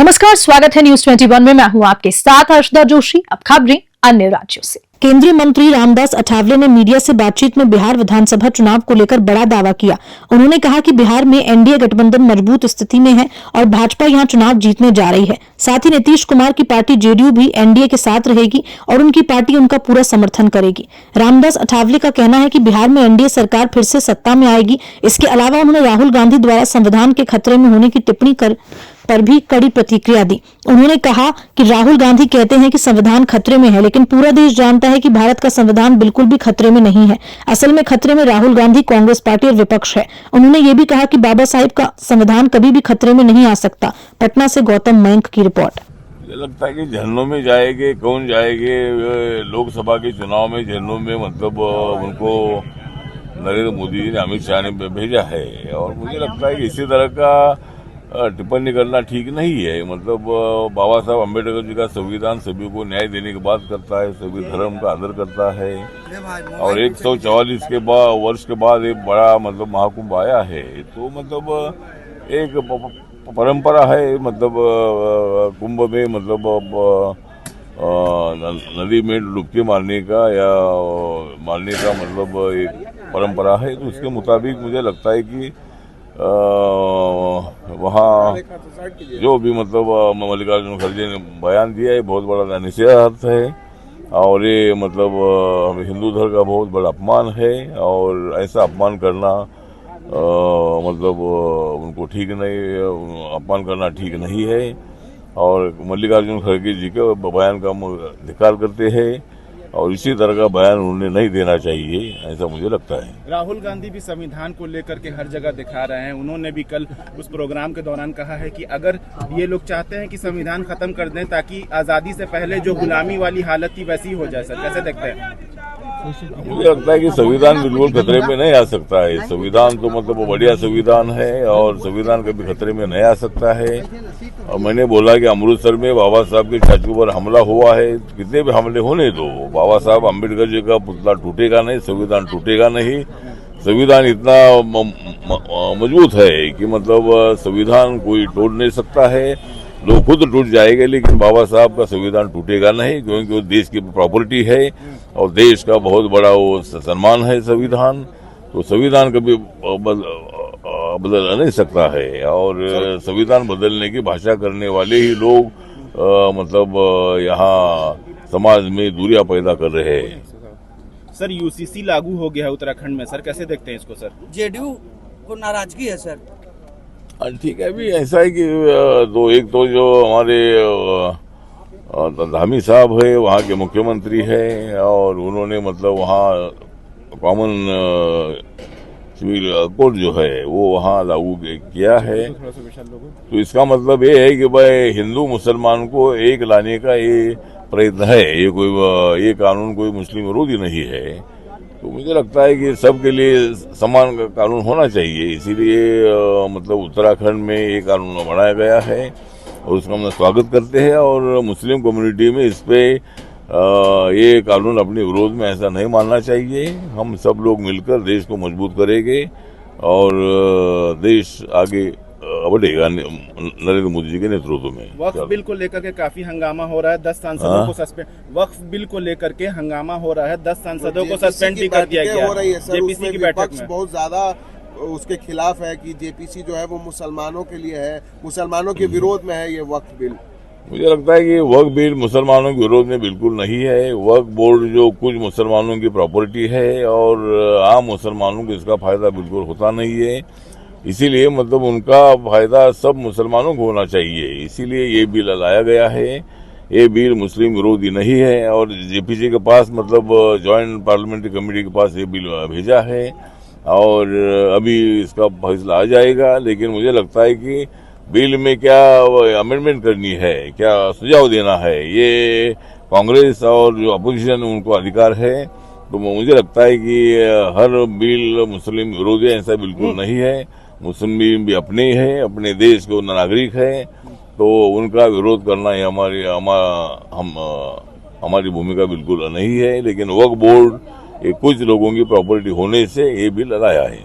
नमस्कार, स्वागत है न्यूज 21 में। मैं हूं आपके साथ हर्षदा जोशी। अब खबरें अन्य राज्यों से। केंद्रीय मंत्री रामदास अठावले ने मीडिया से बातचीत में बिहार विधानसभा चुनाव को लेकर बड़ा दावा किया। उन्होंने कहा कि बिहार में एनडीए गठबंधन मजबूत स्थिति में है और भाजपा यहां चुनाव जीतने जा रही है। साथ ही नीतीश कुमार की पार्टी जेडीयू भी एनडीए के साथ रहेगी और उनकी पार्टी उनका पूरा समर्थन करेगी। रामदास अठावले का कहना है कि बिहार में एनडीए सरकार फिर से सत्ता में आएगी। इसके अलावा उन्होंने राहुल गांधी द्वारा संविधान के खतरे में होने की टिप्पणी पर भी कड़ी प्रतिक्रिया दी। उन्होंने कहा कि राहुल गांधी कहते हैं कि संविधान खतरे में है, लेकिन पूरा देश जानता है कि भारत का संविधान बिल्कुल भी खतरे में नहीं है। असल में खतरे में राहुल गांधी, कांग्रेस पार्टी और विपक्ष है। उन्होंने ये भी कहा कि बाबा साहिब का संविधान कभी भी खतरे में नहीं आ सकता। पटना से गौतम मयंक की रिपोर्ट। मुझे लगता है कि झरनों में जाएंगे, कौन जाएंगे लोकसभा के चुनाव में झरनों में, मतलब उनको नरेंद्र मोदी जी ने, अमित शाह ने भेजा है। और मुझे लगता है कि इसी तरह का टिप्पणी करना ठीक नहीं है। मतलब बाबा साहब अम्बेडकर जी का संविधान सभी को न्याय देने की बात करता है, सभी धर्म का आदर करता है। और 144 के वर्ष के बाद एक बड़ा मतलब महाकुंभ आया है, तो मतलब एक परंपरा है। मतलब कुंभ में मतलब नदी में डुबकी मारने का मतलब एक परंपरा है। तो उसके मुताबिक मुझे लगता है कि वहाँ जो भी मतलब मल्लिकार्जुन खड़गे ने बयान दिया है, बहुत बड़ा निषेधार्थ है। और ये मतलब हिंदू धर्म का बहुत बड़ा अपमान है। और ऐसा अपमान करना मतलब उनको ठीक नहीं, अपमान करना ठीक नहीं है। और मल्लिकार्जुन खड़गे जी के बयान का धिक्कार करते हैं और इसी तरह का बयान उन्हें नहीं देना चाहिए, ऐसा मुझे लगता है। राहुल गांधी भी संविधान को लेकर के हर जगह दिखा रहे हैं। उन्होंने भी कल उस प्रोग्राम के दौरान कहा है कि अगर ये लोग चाहते हैं कि संविधान खत्म कर दें ताकि आजादी से पहले जो गुलामी वाली हालत थी वैसी हो जाए। सर, कैसे देखते हैं? मुझे लगता है कि संविधान बिल्कुल खतरे में नहीं आ सकता है। संविधान तो मतलब बढ़िया संविधान है और संविधान कभी खतरे में नहीं आ सकता है। और मैंने बोला कि अमृतसर में बाबा साहब के स्टैचू पर हमला हुआ है, कितने भी हमले होने दो, बाबा साहब अम्बेडकर जी का पुतला टूटेगा नहीं, संविधान टूटेगा नहीं। संविधान इतना मजबूत है कि मतलब संविधान कोई तोड़ नहीं सकता है। लोग खुद टूट जाएंगे लेकिन बाबा साहब का संविधान टूटेगा नहीं, क्योंकि वो देश की प्रॉपर्टी है और देश का बहुत बड़ा वो सम्मान है संविधान। तो संविधान कभी बदल नहीं सकता है। और संविधान बदलने की भाषा करने वाले ही लोग मतलब यहाँ समाज में दूरियां पैदा कर रहे हैं। सर, यूसीसी लागू हो गया है उत्तराखंड में। सर, कैसे देखते हैं इसको? सर, जेडीयू को नाराजगी है सर। ठीक है, अभी ऐसा है कि एक तो जो हमारे धामी साहब है वहाँ के मुख्यमंत्री है और उन्होंने मतलब वहाँ कॉमन सिविल कोड जो है वो वहाँ लागू किया है। तो इसका मतलब ये है कि भाई हिंदू मुसलमान को एक लाने का ये प्रयत्न है। ये कानून कोई मुस्लिम विरोधी नहीं है। तो मुझे लगता है कि सबके लिए समान कानून होना चाहिए, इसीलिए मतलब उत्तराखंड में ये कानून बनाया गया है और उसका हम स्वागत करते हैं। और मुस्लिम कम्युनिटी में इस पे ये कानून अपने विरोध में ऐसा नहीं मानना चाहिए। हम सब लोग मिलकर देश को मजबूत करेंगे और देश आगे बढ़ेगा नरेंद्र मोदी जी के नेतृत्व में। वक्फ बिल को लेकर के काफी हंगामा हो रहा है। 10 सांसदों को सस्पेंड, वक्फ बिल को लेकर के हंगामा हो रहा है। 10 सांसदों को सस्पेंड भी कर दिया गया है जेपीसी की बैठक में। बहुत ज्यादा उसके खिलाफ है कि जेपीसी जो है वो मुसलमानों के लिए है, मुसलमानों के विरोध में है ये वक्फ बिल। मुझे लगता है कि वक्फ बिल मुसलमानों के विरोध में बिल्कुल नहीं है। वक्फ बोर्ड जो कुछ मुसलमानों की प्रॉपर्टी है और आम मुसलमानों को इसका फायदा बिल्कुल होता नहीं है। इसीलिए मतलब उनका फायदा सब मुसलमानों को होना चाहिए, इसीलिए ये बिल लाया गया है। ये बिल मुस्लिम विरोधी नहीं है और जेपीसी के पास मतलब जॉइंट पार्लियामेंट्री कमेटी के पास ये बिल भेजा है और अभी इसका फैसला आ जाएगा। लेकिन मुझे लगता है कि बिल में क्या अमेंडमेंट करनी है, क्या सुझाव देना है, ये कांग्रेस और जो अपोजिशन उनको अधिकार है। तो मुझे लगता है कि हर बिल मुस्लिम विरोधी ऐसा बिल्कुल नहीं है। मुस्लिम भी अपने हैं, अपने देश के नागरिक है, तो उनका विरोध करना ही हमारी भूमिका बिल्कुल नहीं है। लेकिन वक्फ बोर्ड कुछ लोगों की प्रॉपर्टी होने से ये बिल लाया है।